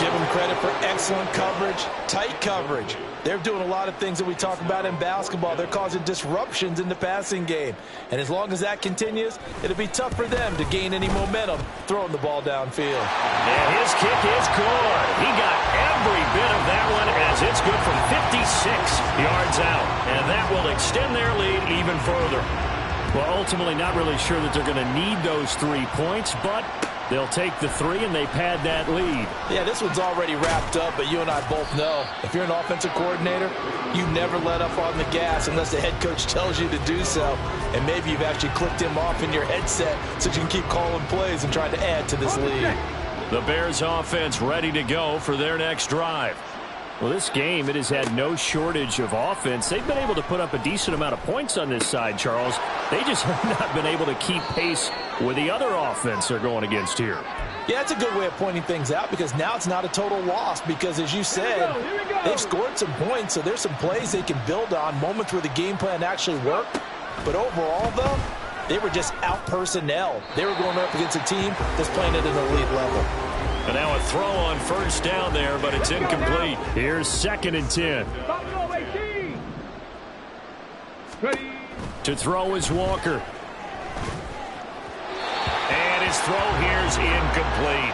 Give them credit for excellent coverage, tight coverage. They're doing a lot of things that we talk about in basketball. They're causing disruptions in the passing game. And as long as that continues, it'll be tough for them to gain any momentum throwing the ball downfield. And his kick is good. He got every bit of that one as it's good from 56 yards out. And that will extend their lead even further. Well, ultimately not really sure that they're going to need those 3 points, but they'll take the 3 and they pad that lead. Yeah, this one's already wrapped up, but you and I both know if you're an offensive coordinator, you never let up on the gas unless the head coach tells you to do so. And maybe you've actually clicked him off in your headset so you can keep calling plays and trying to add to this lead. The Bears offense ready to go for their next drive. Well, this game, it has had no shortage of offense. They've been able to put up a decent amount of points on this side, Charles. They just have not been able to keep pace with the other offense they're going against here. Yeah, it's a good way of pointing things out, because now it's not a total loss, because as you said, they've scored some points, so there's some plays they can build on, moments where the game plan actually worked. But overall, though, they were just out-personnel. They were going up against a team that's playing at an elite level. And now a throw on 1st down there, but it's incomplete. Here's 2nd and 10. To throw is Walker. And his throw here is incomplete.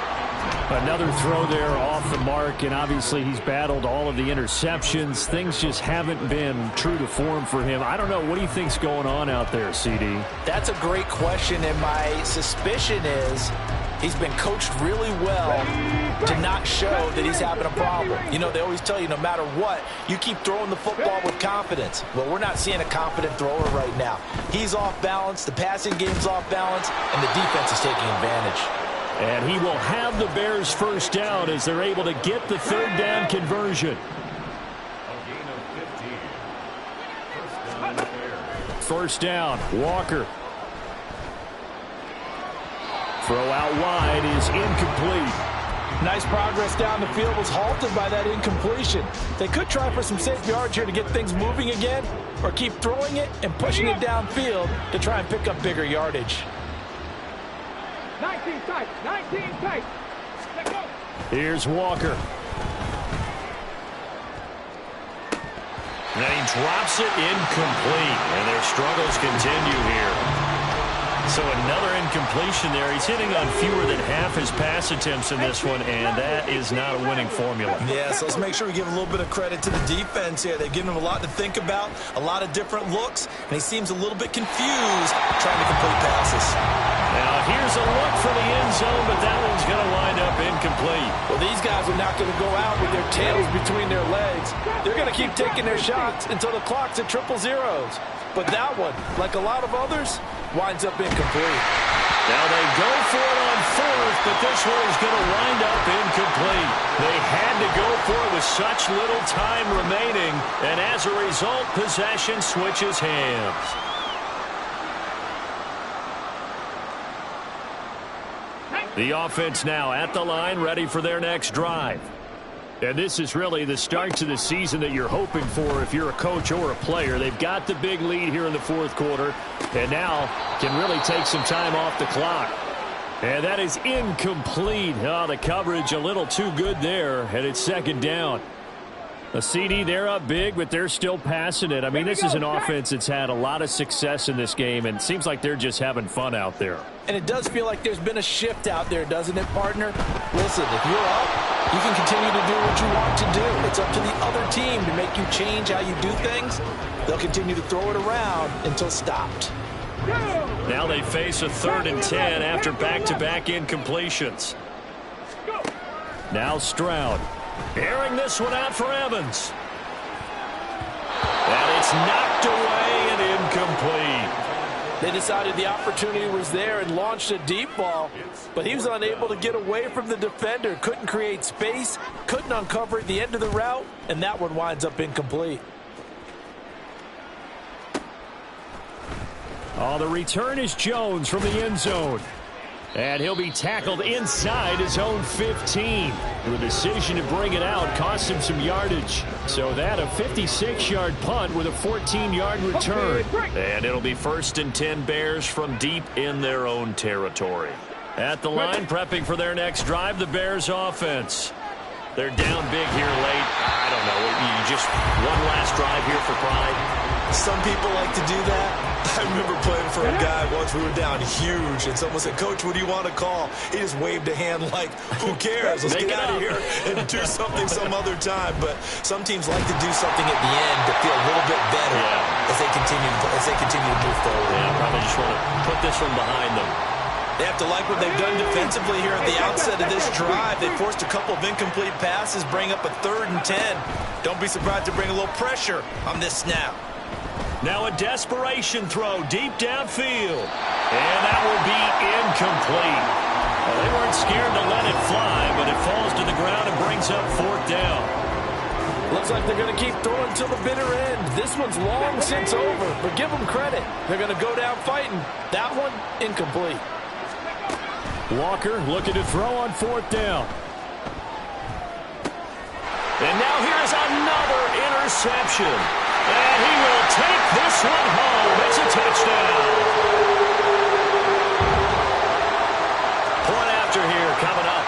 Another throw there off the mark, and obviously he's battled all of the interceptions. Things just haven't been true to form for him. I don't know. What do you think's going on out there, CD? That's a great question, and my suspicion is he's been coached really well to not show that he's having a problem. You know, they always tell you no matter what, you keep throwing the football with confidence. Well, we're not seeing a confident thrower right now. He's off balance, the passing game's off balance, and the defense is taking advantage. And he will have the Bears first down as they're able to get the third down conversion. A gain of 15. First down, Bears. First down, Walker. Throw out wide is incomplete. Nice progress down the field was halted by that incompletion. They could try for some safe yards here to get things moving again, or keep throwing it and pushing it downfield to try and pick up bigger yardage. 19 tight, 19 tight. Let's go. Here's Walker. And he drops it incomplete, and their struggles continue here. So another incompletion there. He's hitting on fewer than half his pass attempts in this one, and that is not a winning formula. Yeah, so let's make sure we give a little bit of credit to the defense here. They've given him a lot to think about, a lot of different looks, and he seems a little bit confused trying to complete passes. Now here's a look for the end zone, but that one's going to wind up incomplete. Well, these guys are not going to go out with their tails between their legs. They're going to keep taking their shots until the clock's at 000. But that one, like a lot of others, winds up incomplete. Now they go for it on fourth, but this one is going to wind up incomplete. They had to go for it with such little time remaining, and as a result, possession switches hands. The offense now at the line, ready for their next drive. And this is really the start to the season that you're hoping for if you're a coach or a player. They've got the big lead here in the fourth quarter, and now can really take some time off the clock. And that is incomplete. Oh, the coverage a little too good there, and it's second down. A CD, they're up big, but they're still passing it. I mean, this is an offense that's had a lot of success in this game, and it seems like they're just having fun out there. And it does feel like there's been a shift out there, doesn't it, partner? Listen, if you're up, you can continue to do what you want to do. It's up to the other team to make you change how you do things. They'll continue to throw it around until stopped. Now they face a 3rd and 10 after back-to-back incompletions. Now Stroud. Airing this one out for Evans. And it's knocked away and incomplete. They decided the opportunity was there and launched a deep ball, but he was unable to get away from the defender, couldn't create space, couldn't uncover the end of the route, and that one winds up incomplete. Oh, the return is Jones from the end zone. And he'll be tackled inside his own 15. The decision to bring it out cost him some yardage. So that a 56-yard punt with a 14-yard return. And it'll be 1st and 10 Bears from deep in their own territory. At the line, prepping for their next drive, the Bears offense. They're down big here late. I don't know. You just one last drive here for pride. Some people like to do that. I remember playing for a guy once. We were down huge, and someone said, "Coach, what do you want to call?" He just waved a hand like, "Who cares? Let's get out of here and do something some other time." But some teams like to do something at the end to feel a little bit better as they continue to move forward. Yeah, probably just want to put this one behind them. They have to like what they've done defensively here at the outset of this drive. They forced a couple of incomplete passes, bring up a 3rd and 10. Don't be surprised to bring a little pressure on this snap. Now a desperation throw deep downfield. And that will be incomplete. Well, they weren't scared to let it fly, but it falls to the ground and brings up 4th down. Looks like they're going to keep throwing till the bitter end. This one's long since over, but give them credit. They're going to go down fighting. That one, incomplete. Walker looking to throw on 4th down. And now here's another interception. And he will take this one home. It's a touchdown. Point after here coming up.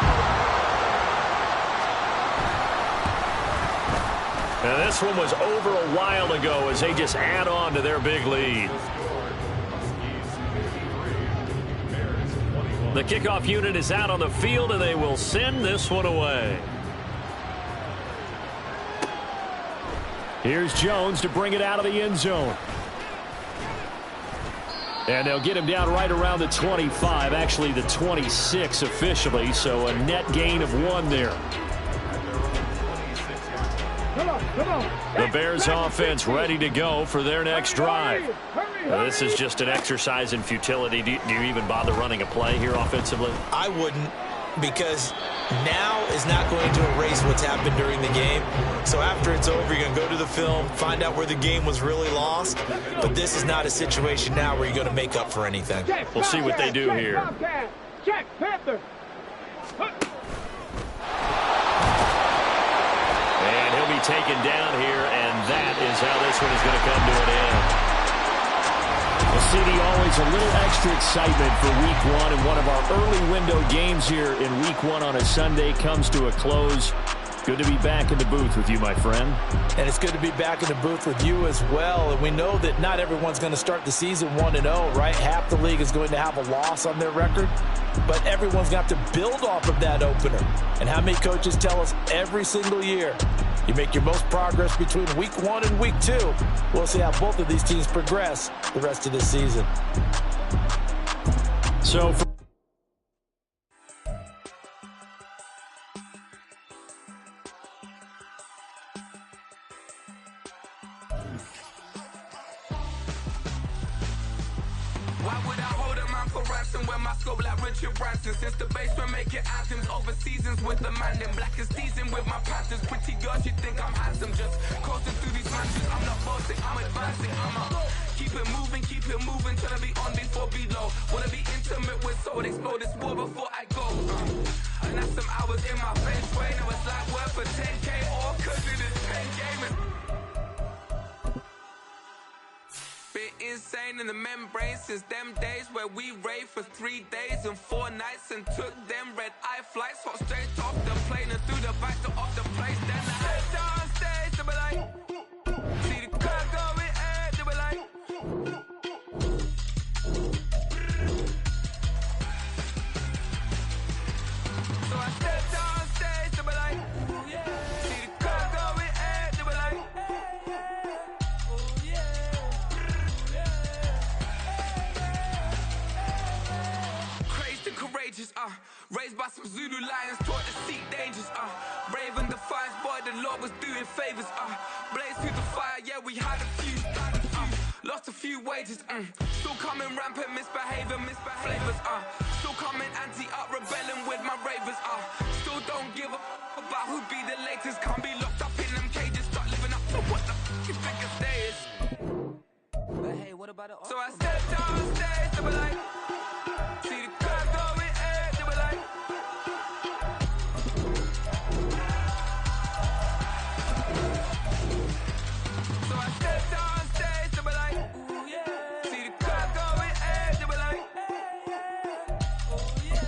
And this one was over a while ago as they just add on to their big lead. The kickoff unit is out on the field, and they will send this one away. Here's Jones to bring it out of the end zone. And they'll get him down right around the 25, actually the 26 officially, so a net gain of 1 there. The Bears offense ready to go for their next drive. This is just an exercise in futility. Do you even bother running a play here offensively? I wouldn't, because now is not going to erase what's happened during the game. So after it's over, you're going to go to the film, find out where the game was really lost. But this is not a situation now where you're going to make up for anything. We'll see what they do here. Check, Panther. And he'll be taken down here, and that is how this one is going to come to an end. Well, CD, always a little extra excitement for Week 1, and one of our early window games here in Week 1 on a Sunday comes to a close. Good to be back in the booth with you, my friend. And it's good to be back in the booth with you as well. And we know that not everyone's going to start the season 1-0, right? Half the league is going to have a loss on their record. But everyone's got to build off of that opener. And how many coaches tell us every single year, you make your most progress between Week 1 and Week 2. We'll see how both of these teams progress the rest of this season. So for why would I hold a man for ransom when my scope like Richard Branson? Since the basement making anthems over seasons with the man in black is teasing with my patterns. Pretty girls, you think I'm handsome, just coasting through these mansions. I'm not boasting, I'm advancing. Keep it moving, trying to be on before below. Wanna be intimate with soul, explore this war before I go. And that's some hours in my bench way. Now it's like work for 10K or cause it is 10 gamers. Been insane in the membrane since them days where we raved for 3 days and 4 nights and took them red-eye flights, hot straight off the plane and through the back door of the place. Then I head down stage, they be like, see the crowd going air, they be like, so I step down stage, they be like, see the crowd going air, they be like, courageous, raised by some Zulu lions, taught to seek dangers, brave and defiant, boy, the Lord was doing favors, blaze through the fire, yeah, we had a few, lost a few wages, still coming rampant, misbehaving, flavors, still coming anti-up, rebelling with my ravers, still don't give a about who be the latest, can't be locked up in them cages, start living up to what the you think a day is. But hey, what about it? So I stepped down stage, they were like, see the crowd going air, they were like, so I stepped down stage, they were like, ooh yeah, see the crowd going air, they were like, oh yeah.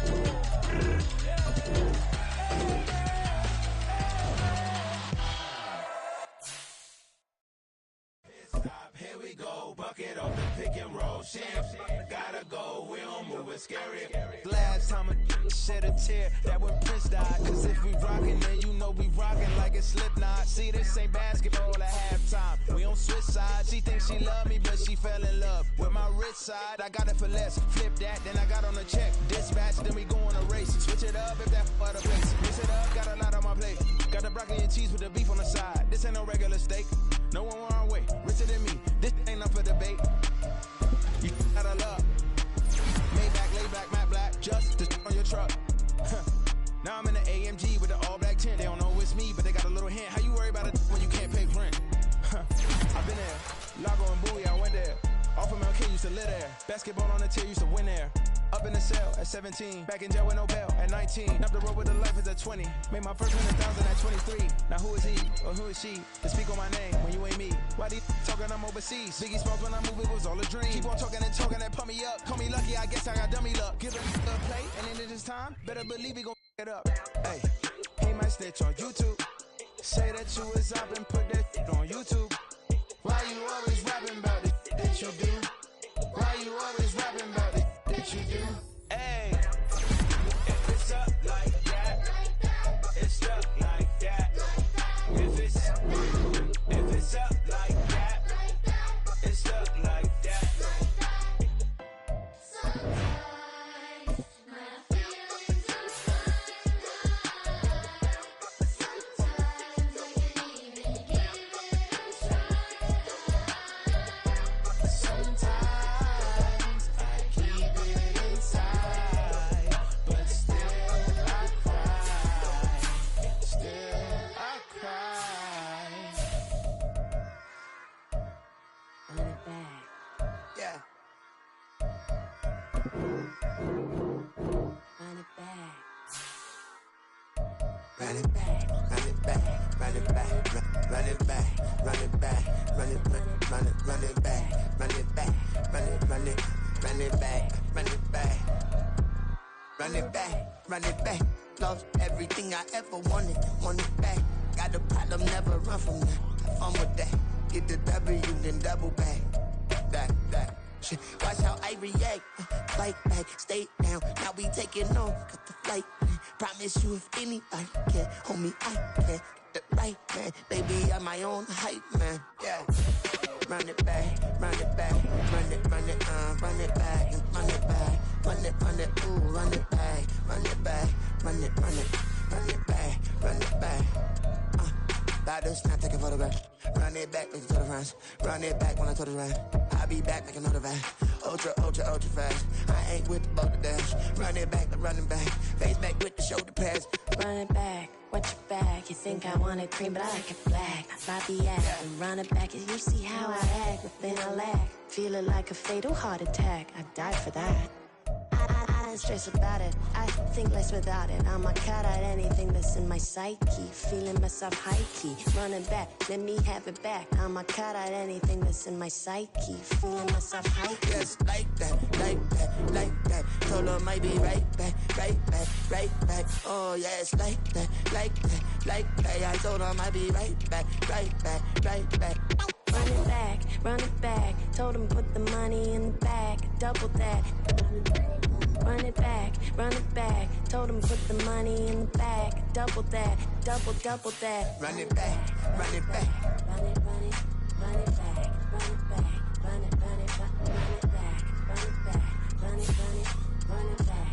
Here we go, bucket off the pick and roll. Champs, gotta go, we don't move it scary. Last time a shed a tear, that when Prince died. Cause if we rockin', then you know we rockin' like a Slipknot. See, this ain't basketball at halftime. We on switch sides. She thinks she love me, but she fell in love with my rich side. I got it for less. Flip that, then I got on a check. Dispatch, then we go on a race. Switch it up if that other place. Mix it up, got a lot on my plate. Got the broccoli and cheese with the beef on the side. This ain't no regular steak. No one wrong way. Richer than me. This ain't up for debate. You gotta love. Maybach, lay back, matte black. Just on your truck. Now I'm in the AMG with the all black tint. They don't know it's me, but they got a little hint. How you worry about it when you can't pay rent? I've been there. Lago and Bowie, I went there. Off of Mount King, used to live there. Basketball on the tier, used to win there. Up in the cell at 17. Back in jail with no bail at 19. Up the road with the life is at 20. Made my first 100,000 at 23. Now who is he or who is she to speak on my name when you ain't me? Why these talking I'm overseas? Biggie Smalls when I move it was all a dream. Keep on talking and pump me up. Call me lucky, I guess I got dummy luck. Give it a play and then this time, better believe he gon' it up. Hey, he might snitch on YouTube. Say that you was up and put that on YouTube. Why you always rapping about it that you do? Why you always rapping about it that you do? Hey, if it's up like that, it's stuck like that. If it's up like that, it's stuck like that. it back, run it back, run it back, run it back, run it back, run it back, run it back, run it back, run it back, run it back, run it back. Lost everything I ever wanted it back. Got a problem, never run from that. Have fun with that. Get the W, then double back. That. Shit. Watch how I react. Fight back, stay down. Now we taking on. Cut the flight. Promise you if anybody can, homie, I can. Get the right man. Baby, I'm my own hype man. Yeah. Run it back, run it back, run it back, and run it back, run it, ooh, run it back, run it back, run it back, run it back. About to snap, take a photograph. Run it back, make it to the runs. Run it back when I told it right. I'll be back, make another van. Ultra fast. I ain't with the boat to dash. Run it back, the running back. Face back with the shoulder pads. Run it back, watch your back. You think I want it cream, but I like it black. Bobby act and run it back. You see how I act, but then I lack. Feeling like a fatal heart attack. I die for that. I don't stress about it. I think less without it. I'ma cut out anything that's in my psyche. Feeling myself high-key. Running back, let me have it back. I'ma cut out anything that's in my psyche. Feeling myself high-key. Yes, like that. Told her might be right back. Oh, yes, like that. I told her might be right back. Run it back. Told him put the money in the bag. Double that. Run it back. Told him put the money in the bag. Double that. Double that. Run it back. Run it back. Run it back. Run it back. Run it back. Run it back. Run it back. Run it back.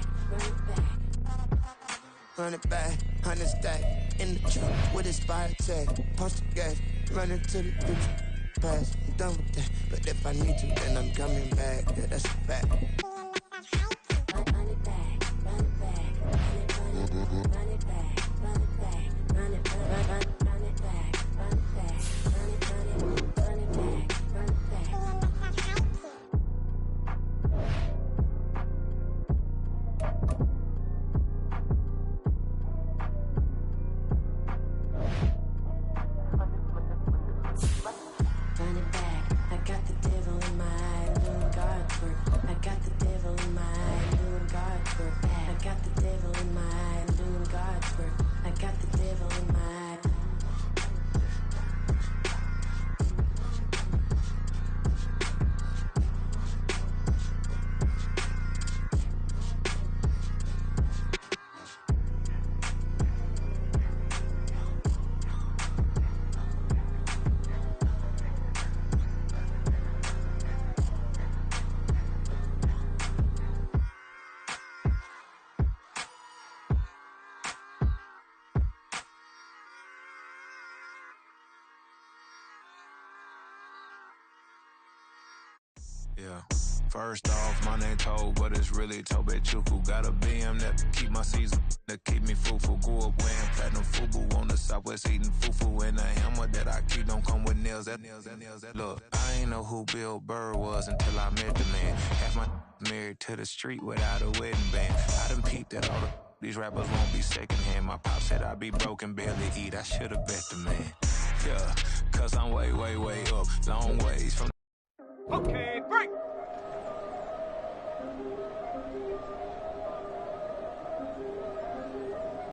Run it back. 100 stack in the truck with his fire tag. Punch the gas. Running to the future. Pass. I'm done with that. But if I need to, then I'm coming back. Yeah, that's a fact. Run it back. Run it back. Run it back. Run it back. Run it back. Run it back. Run it back. Run it back. Run it back. Run it back. I got the devil in my eye, doing God's work. I got the devil in my eye, doing God's work. I got the devil in my eye, doing God's work. I got the devil in my eye. Yeah. First off, my name Toad, but it's really Tobe Chuku. Got a BM that keep my season, that keep me fufu. Grew up wearing platinum fubu on the southwest eating fufu. And a hammer that I keep don't come with nails. Look, I ain't know who Bill Burr was until I met the man. Half my married to the street without a wedding band. I done peeped that all these rappers won't be secondhand. My pop said I'd be broken, barely eat. I should've bet the man. Yeah, cause I'm way up, long ways from. Okay, break.